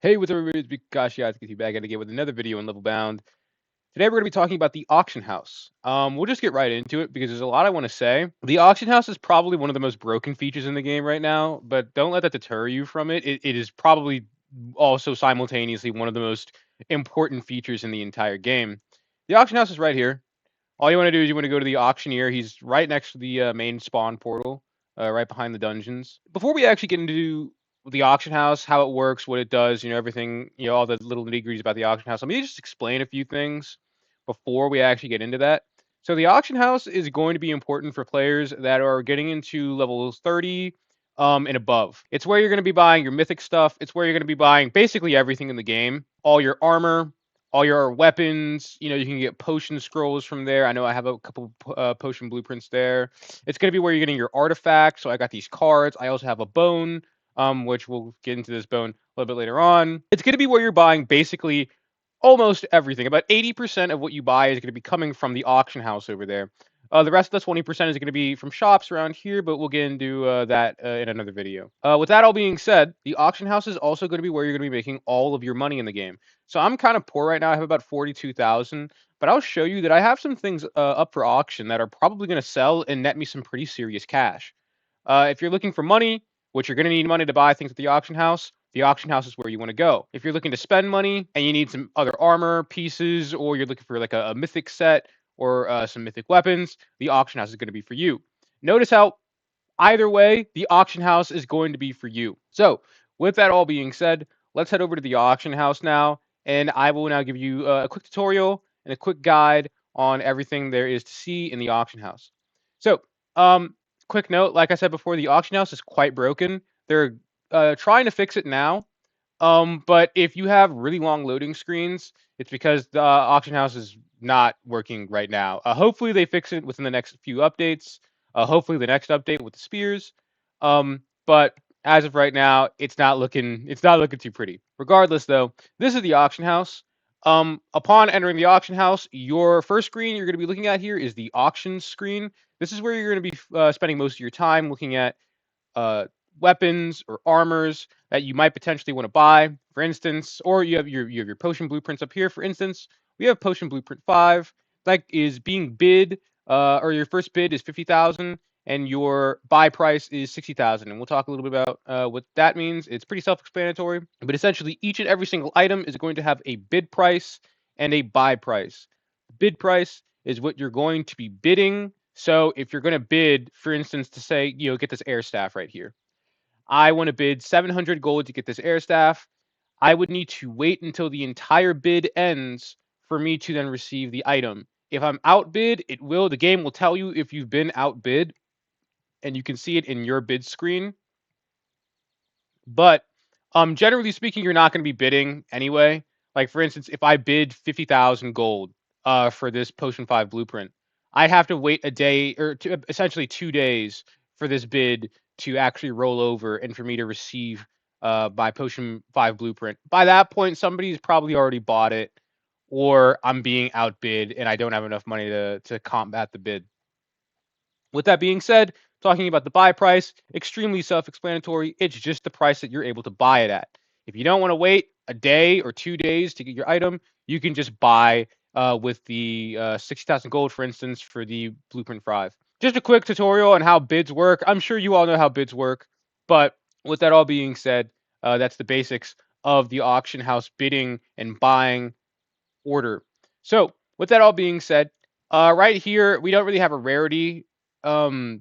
Hey, what's up, everybody? It's me, Kakashi, back at again with another video on Level Bound. Today we're going to be talking about the auction house. We'll just get right into it because there's a lot I want to say. The auction house is probably one of the most broken features in the game right now, but don't let that deter you from it. It is probably also simultaneously one of the most important features in the entire game. The auction house is right here. All you want to do is you want to go to the auctioneer. He's right next to the main spawn portal, right behind the dungeons. Before we actually get into the auction house, how it works, what it does, everything, all the little nitty-gritties about the auction house, let me just explain a few things before we actually get into that. So the auction house is going to be important for players that are getting into levels 30 and above. It's where you're going to be buying your mythic stuff. It's where you're going to be buying basically everything in the game. All your armor, all your weapons. You can get potion scrolls from there. I know I have a couple potion blueprints there. It's going to be where you're getting your artifacts. So I got these cards. I also have a bone, which we'll get into this bone a little bit later on. It's going to be where you're buying basically almost everything. About 80% of what you buy is going to be coming from the auction house over there. The rest of the 20% is going to be from shops around here, but we'll get into that in another video. With that all being said, the auction house is also going to be where you're going to be making all of your money in the game. So I'm kind of poor right now. I have about 42,000, but I'll show you that I have some things up for auction that are probably going to sell and net me some pretty serious cash. If you're looking for money, which you're going to need money to buy things at the auction house is where you want to go. If you're looking to spend money and you need some other armor pieces, or you're looking for like a mythic set or some mythic weapons, the auction house is going to be for you. Notice how either way, the auction house is going to be for you. So, with that all being said, let's head over to the auction house now, and I will now give you a quick tutorial and a quick guide on everything there is to see in the auction house. So, quick note, like I said before, the auction house is quite broken. They're trying to fix it now, but if you have really long loading screens, it's because the auction house is not working right now. Hopefully they fix it within the next few updates. Hopefully the next update with the spears. But as of right now, it's not looking too pretty. Regardless, though, this is the auction house. Upon entering the auction house, your first screen you're going to be looking at here is the auction screen. This is where you're going to be spending most of your time looking at uh, weapons or armors that you might potentially want to buy. For instance, or you have your potion blueprints up here. For instance, we have potion blueprint 5 that is being bid, or your first bid is 50,000 and your buy price is 60,000. And we'll talk a little bit about what that means. It's pretty self-explanatory, but essentially each and every single item is going to have a bid price and a buy price. The bid price is what you're going to be bidding. So if you're going to bid, for instance, to say, get this air staff right here. I want to bid 700 gold to get this air staff. I would need to wait until the entire bid ends for me to then receive the item. If I'm outbid, the game will tell you if you've been outbid, and you can see it in your bid screen. But generally speaking, you're not going to be bidding anyway. Like for instance, if I bid 50,000 gold for this Potion 5 blueprint, I'd have to wait a day or essentially 2 days for this bid to actually roll over and for me to receive my Potion 5 blueprint. By that point, somebody's probably already bought it, or I'm being outbid and I don't have enough money to combat the bid. With that being said, talking about the buy price, extremely self-explanatory. It's just the price that you're able to buy it at. If you don't want to wait a day or 2 days to get your item, you can just buy with the 60,000 gold, for instance, for the Blueprint 5. Just a quick tutorial on how bids work. I'm sure you all know how bids work, but with that all being said, that's the basics of the auction house bidding and buying order. So, with that all being said, right here we don't really have a rarity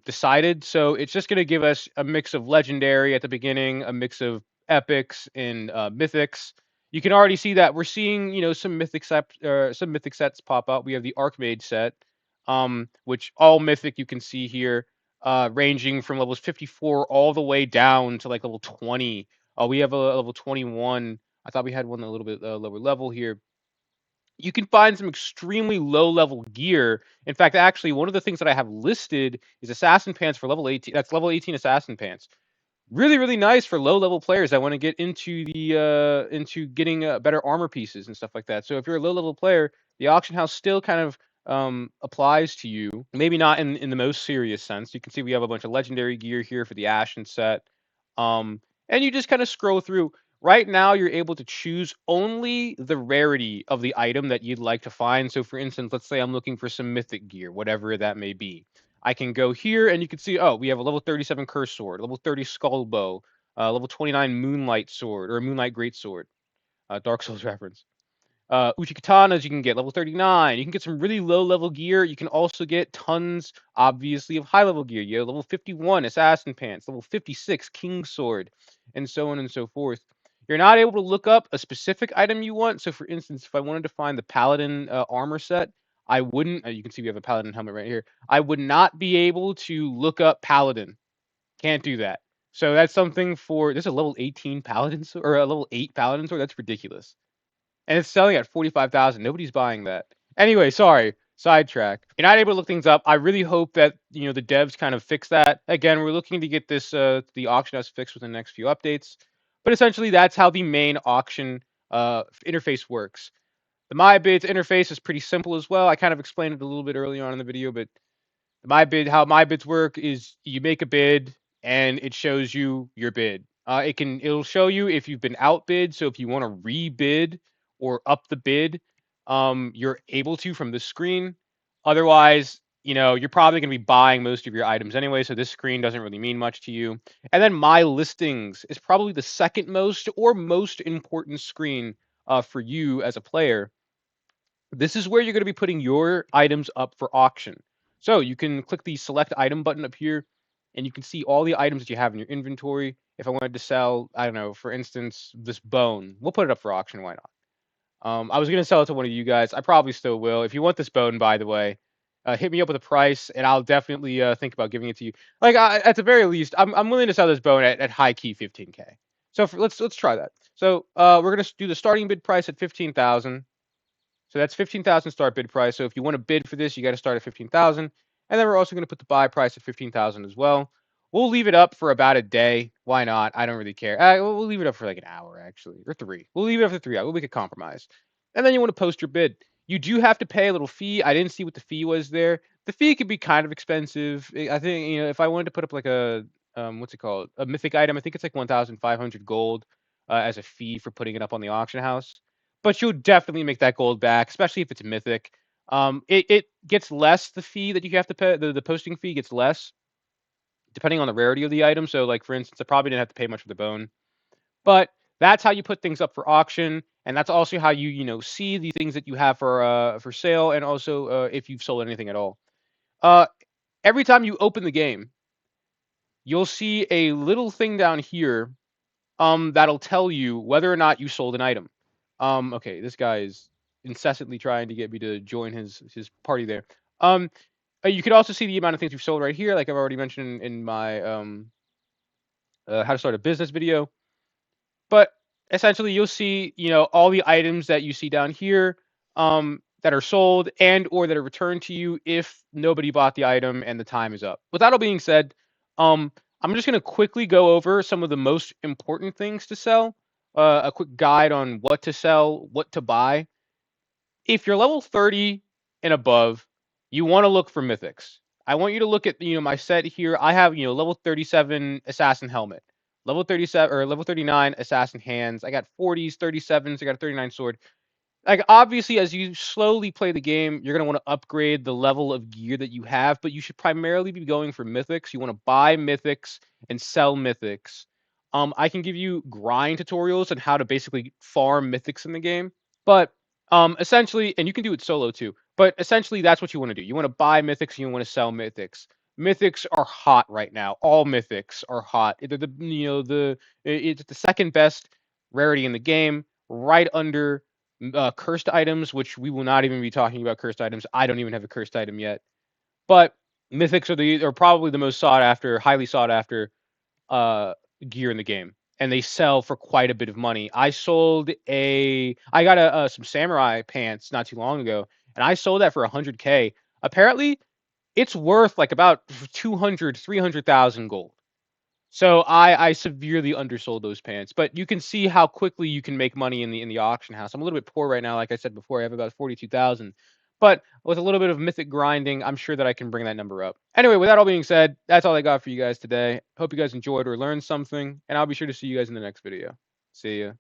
decided, so it's just going to give us a mix of legendary at the beginning, a mix of epics and mythics. You can already see that we're seeing, some mythic sets pop up. We have the Archmage set, which all mythic you can see here, ranging from levels 54 all the way down to like level 20. We have a level 21. I thought we had one a little bit lower level here. You can find some extremely low level gear. In fact, actually, one of the things that I have listed is assassin pants for level 18. That's level 18 assassin pants. Really, really nice for low level players that want to get into the into getting better armor pieces and stuff like that. So if you're a low level player, the auction house still kind of applies to you. Maybe not in the most serious sense. You can see we have a bunch of legendary gear here for the Ashen set. And you just kind of scroll through. Right now, you're able to choose only the rarity of the item that you'd like to find. So, for instance, let's say I'm looking for some mythic gear, whatever that may be. I can go here and you can see, oh, we have a level 37 curse sword, level 30 skull bow, level 29 moonlight sword or moonlight great sword, Dark Souls reference. Uchi katanas you can get level 39. You can get some really low level gear. You can also get tons, obviously, of high level gear. You have level 51 assassin pants, level 56 king sword, and so on and so forth. You're not able to look up a specific item you want. So, for instance, if I wanted to find the paladin armor set, I wouldn't. You can see we have a paladin helmet right here. I would not be able to look up paladin. Can't do that. So that's something for. There's a level 18 paladin or a level 8 paladin sword. That's ridiculous, and it's selling at 45,000. Nobody's buying that. Anyway, sorry, sidetrack. You're not able to look things up. I really hope that the devs kind of fix that. Again, we're looking to get this the auction house fixed within the next few updates. But essentially, that's how the main auction interface works. The MyBids interface is pretty simple as well. I kind of explained it a little bit early on in the video, but how my bids work is you make a bid and it shows you your bid. It'll show you if you've been outbid. So if you want to rebid or up the bid, you're able to from this screen. Otherwise, you're probably going to be buying most of your items anyway. So this screen doesn't really mean much to you. And then my listings is probably the second most or most important screen for you as a player. This is where you're going to be putting your items up for auction. So you can click the select item button up here and you can see all the items that you have in your inventory. If I wanted to sell, I don't know, for instance, this bone, we'll put it up for auction. Why not? I was going to sell it to one of you guys. I probably still will. If you want this bone, by the way, hit me up with a price and I'll definitely think about giving it to you. Like at the very least, I'm willing to sell this bone at high key 15K. So let's try that. So we're going to do the starting bid price at 15,000. So that's 15,000 start bid price. So if you want to bid for this, you got to start at 15,000. And then we're also going to put the buy price at 15,000 as well. We'll leave it up for about a day. Why not? I don't really care. We'll leave it up for like an hour actually, or 3. We'll leave it up for 3 hours. We'll make a compromise. And then you want to post your bid. You do have to pay a little fee. I didn't see what the fee was there. The fee could be kind of expensive. I think if I wanted to put up like a what's it called, a mythic item, I think it's like 1,500 gold as a fee for putting it up on the auction house, but you'll definitely make that gold back, especially if it's mythic. It gets less, the fee that you have to pay, the posting fee gets less depending on the rarity of the item. So, like for instance, I probably didn't have to pay much for the bone, but that's how you put things up for auction, and that's also how you see the things that you have for sale, and also if you've sold anything at all. Uh, every time you open the game, you'll see a little thing down here that'll tell you whether or not you sold an item. Okay, this guy is incessantly trying to get me to join his party there. You could also see the amount of things you've sold right here, like I've already mentioned in my how to start a business video. But essentially, you'll see all the items that you see down here that are sold and or that are returned to you if nobody bought the item and the time is up. With that all being said, um, I'm just going to quickly go over some of the most important things to sell, a quick guide on what to sell, what to buy. If you're level 30 and above, you want to look for mythics. I want you to look at my set here. I have level 37 assassin helmet, level 37 or level 39 assassin hands. I got 40s, 37s. I got a 39 sword. Like obviously, as you slowly play the game, you're gonna want to upgrade the level of gear that you have, but you should primarily be going for mythics. You want to buy mythics and sell mythics. I can give you grind tutorials on how to basically farm mythics in the game. But essentially, and you can do it solo too. But essentially, that's what you want to do. You want to buy mythics. And you want to sell mythics. Mythics are hot right now. All mythics are hot. It's the second best rarity in the game, right under cursed items, which we will not even be talking about cursed items. I don't even have a cursed item yet. But mythics are probably the most sought after, highly sought after uh, gear in the game, and they sell for quite a bit of money. I got some samurai pants not too long ago, and I sold that for 100K. Apparently, it's worth like about 200, 300,000 gold. So I severely undersold those pants, but you can see how quickly you can make money in the auction house. I'm a little bit poor right now, like I said before. I have about 42,000, but with a little bit of mythic grinding, I'm sure that I can bring that number up. Anyway, with that all being said, that's all I got for you guys today. Hope you guys enjoyed or learned something, and I'll be sure to see you guys in the next video. See ya.